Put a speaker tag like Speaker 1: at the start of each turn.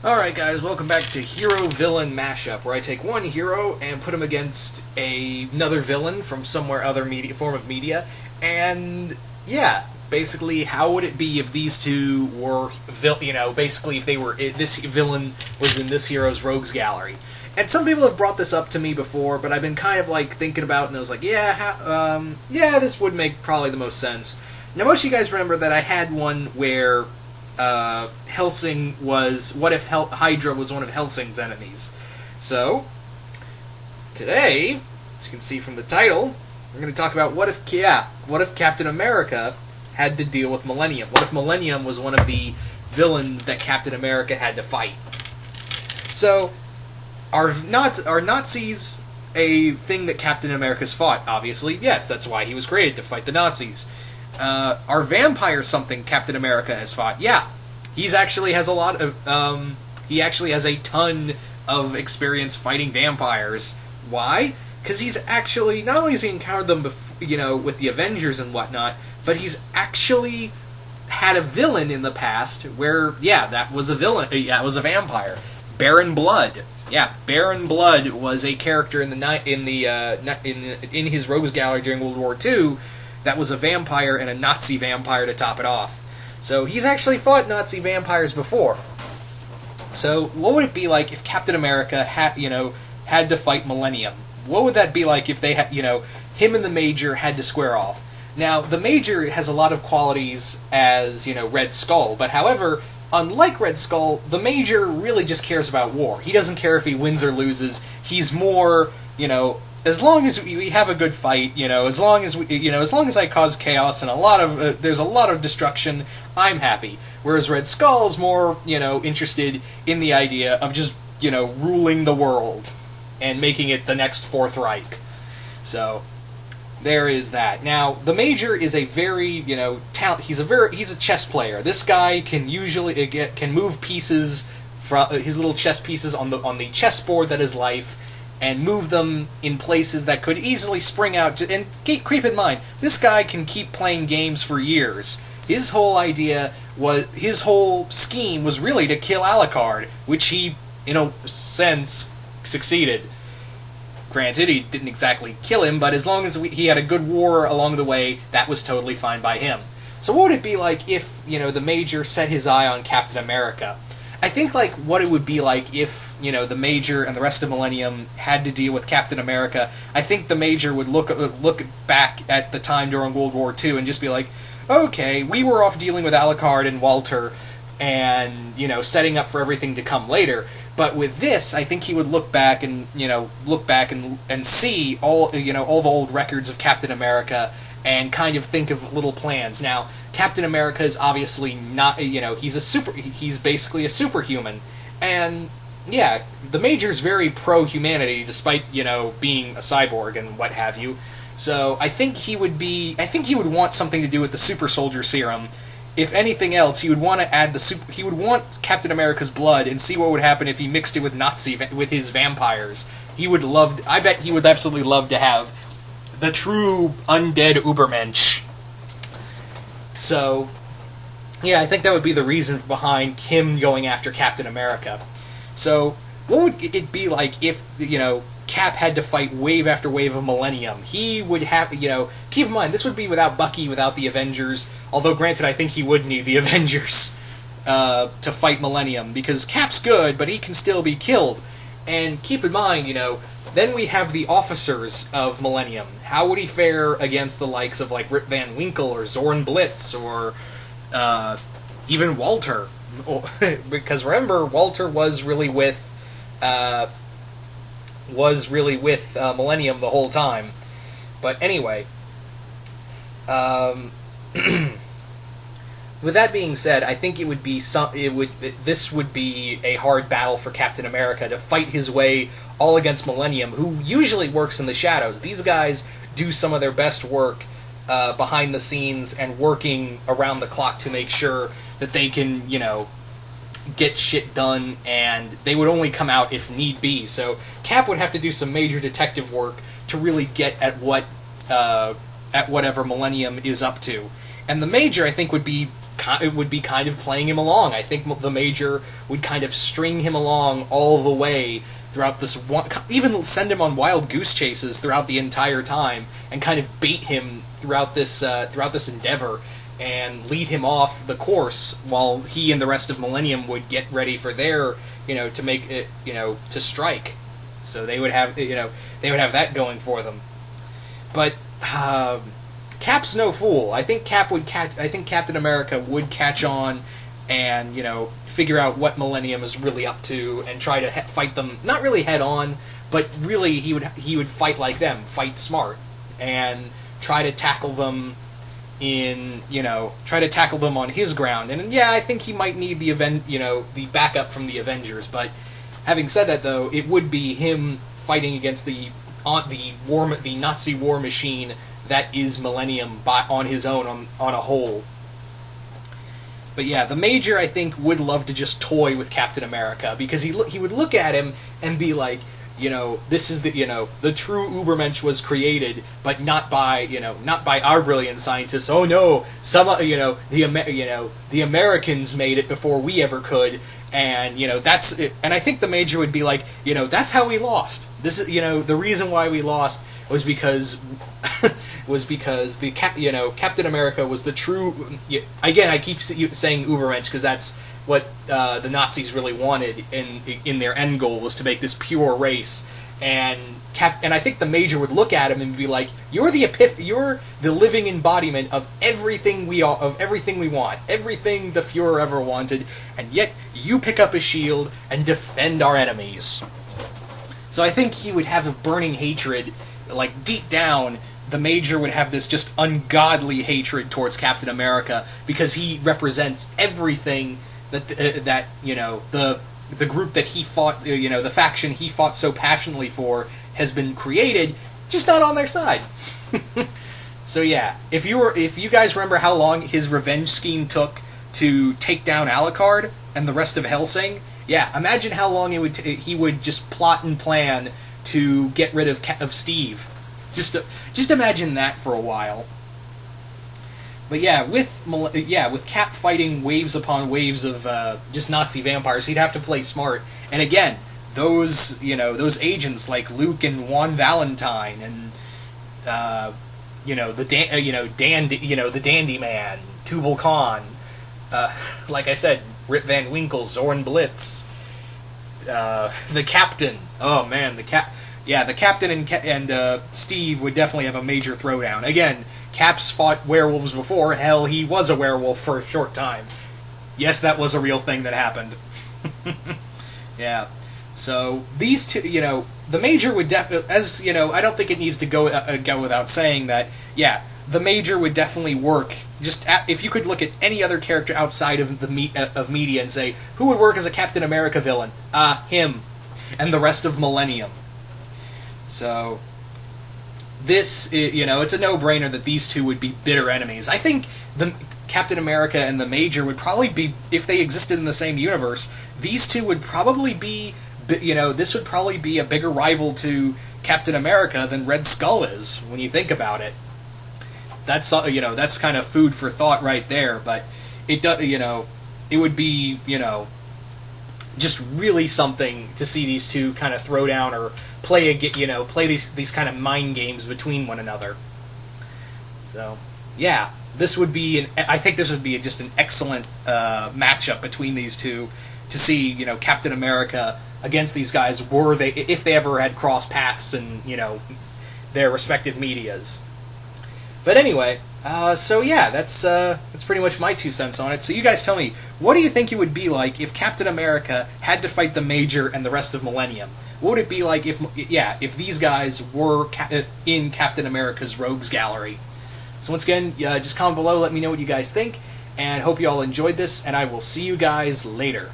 Speaker 1: Alright guys, welcome back to Hero-Villain Mashup, where I take one hero and put him against another villain from somewhere other form of media, and yeah, basically how would it be if these two were, basically if they were, this villain was in this hero's rogues gallery. And some people have brought this up to me before, but I've been kind of like thinking about it, and I was like, yeah, this would make probably the most sense. Now most of you guys remember that I had one where Helsing was... What if Hydra was one of Helsing's enemies? So, today, as you can see from the title, we're going to talk about what if Captain America had to deal with Millennium? What if Millennium was one of the villains that Captain America had to fight? So, are Nazis a thing that Captain America's fought? Obviously, yes, that's why he was created, to fight the Nazis. Are vampires something Captain America has fought? Yeah. He actually has a ton of experience fighting vampires. Why? Because he's actually, not only has he encountered them with the Avengers and whatnot, but he's actually had a villain in the past where, yeah, that was a villain. Yeah, it was a vampire. Baron Blood. Yeah, Baron Blood was a character in his rogues gallery during World War II. That was a vampire and a Nazi vampire to top it off. So he's actually fought Nazi vampires before. So what would it be like if Captain America had to fight Millennium? What would that be like if they had, him and the Major had to square off? Now, the Major has a lot of qualities as, Red Skull, but however, unlike Red Skull, the Major really just cares about war. He doesn't care if he wins or loses. He's more, as long as we have a good fight, as long as I cause chaos and there's a lot of destruction, I'm happy. Whereas Red Skull's more, interested in the idea of just, ruling the world and making it the next Fourth Reich. So there is that. Now, the Major is a very, he's a chess player. This guy can usually can move pieces from his little chess pieces on the chessboard that is life, and move them in places that could easily spring out. And keep in mind, this guy can keep playing games for years. His whole scheme was really to kill Alucard, which he, in a sense, succeeded. Granted, he didn't exactly kill him, but as long as he had a good war along the way, that was totally fine by him. So what would it be like if, the Major set his eye on Captain America? I think, what it would be like if, the Major and the rest of Millennium had to deal with Captain America. I think the Major would look back at the time during World War II and just be like, okay, we were off dealing with Alucard and Walter and, setting up for everything to come later. But with this, I think he would look back and see all the old records of Captain America and kind of think of little plans. Now, Captain America is obviously not, he's basically a superhuman. And, yeah, the Major's very pro-humanity, despite, being a cyborg and what have you. So, I think he would want something to do with the super soldier serum. If anything else, he would want to add he would want Captain America's blood and see what would happen if he mixed it with his vampires. I bet he would absolutely love to have the true undead Ubermensch. So, yeah, I think that would be the reason behind him going after Captain America. So, what would it be like if, Cap had to fight wave after wave of Millennium? He would have, keep in mind, this would be without Bucky, without the Avengers, although granted I think he would need the Avengers to fight Millennium, because Cap's good, but he can still be killed. And keep in mind, then we have the officers of Millennium. How would he fare against the likes of, Rip Van Winkle, or Zorn Blitz, or even Walter? Because remember, Walter was really with Millennium the whole time. But anyway, with that being said, I think this would be a hard battle for Captain America to fight his way all against Millennium, who usually works in the shadows. These guys do some of their best work behind the scenes and working around the clock to make sure that they can, get shit done, and they would only come out if need be. So Cap would have to do some major detective work to really get at whatever Millennium is up to. And the Major, I think, would be it would be kind of playing him along. I think the Major would kind of string him along all the way throughout this one, even send him on wild goose chases throughout the entire time, and kind of bait him throughout this endeavor, and lead him off the course while he and the rest of Millennium would get ready for their, to make it, to strike. So they would have, they would have that going for them. But Cap's no fool. I think Captain America would catch on and, figure out what Millennium is really up to and try to fight them, not really head on, but really he would fight like them, fight smart, and try to tackle them on his ground. And yeah, I think he might need the backup from the Avengers, but having said that, though, it would be him fighting against the Nazi war machine that is Millennium on his own, on a whole. But yeah, the Major, I think, would love to just toy with Captain America, because he would look at him and be like, this is the true Ubermensch was created, but not by our brilliant scientists. Oh no, the Americans made it before we ever could, and that's it. And I think the Major would be like, that's how we lost. This is the reason why we lost was because Captain America was the true. Again, I keep saying Ubermensch because that's what the Nazis really wanted in their end goal, was to make this pure race. And I think the Major would look at him and be like, "You're the living embodiment of everything we want, everything the Fuhrer ever wanted, and yet you pick up a shield and defend our enemies." So I think he would have a burning hatred, like deep down. The Major would have this just ungodly hatred towards Captain America, because he represents everything that the group that he fought, the faction he fought so passionately for, has been created, just not on their side. So yeah, if you guys remember how long his revenge scheme took to take down Alucard and the rest of Helsing, yeah, imagine how long he would just plot and plan to get rid of Steve. Just imagine that for a while. But yeah, with Cap fighting waves upon waves of just Nazi vampires, he'd have to play smart. And again, those agents like Luke and Juan Valentine and the Dandy Man, Tubal Khan, like I said, Rip Van Winkle, Zorn Blitz, the Captain. Oh man, the Captain and Steve would definitely have a major throwdown. Again, Cap's fought werewolves before. Hell, he was a werewolf for a short time. Yes, that was a real thing that happened. Yeah. So these two, the Major would definitely, I don't think it needs to go without saying that. Yeah, the Major would definitely work. If you could look at any other character outside of of media and say who would work as a Captain America villain, him, and the rest of Millennium. So this, it's a no-brainer that these two would be bitter enemies. I think the Captain America and the Major would probably be, if they existed in the same universe, these two would probably be, this would probably be a bigger rival to Captain America than Red Skull is, when you think about it. That's, that's kind of food for thought right there, but it does, it would be, just really something to see these two kind of throw down or play these kind of mind games between one another. So, yeah, I think this would be just an excellent matchup between these two, to see, Captain America against these guys, if they ever had crossed paths in, their respective medias. But anyway, so yeah, that's pretty much my 2 cents on it. So you guys tell me, what do you think it would be like if Captain America had to fight the Major and the rest of Millennium? What would it be like if these guys were in Captain America's Rogues Gallery? So once again, just comment below, let me know what you guys think, and hope you all enjoyed this, and I will see you guys later.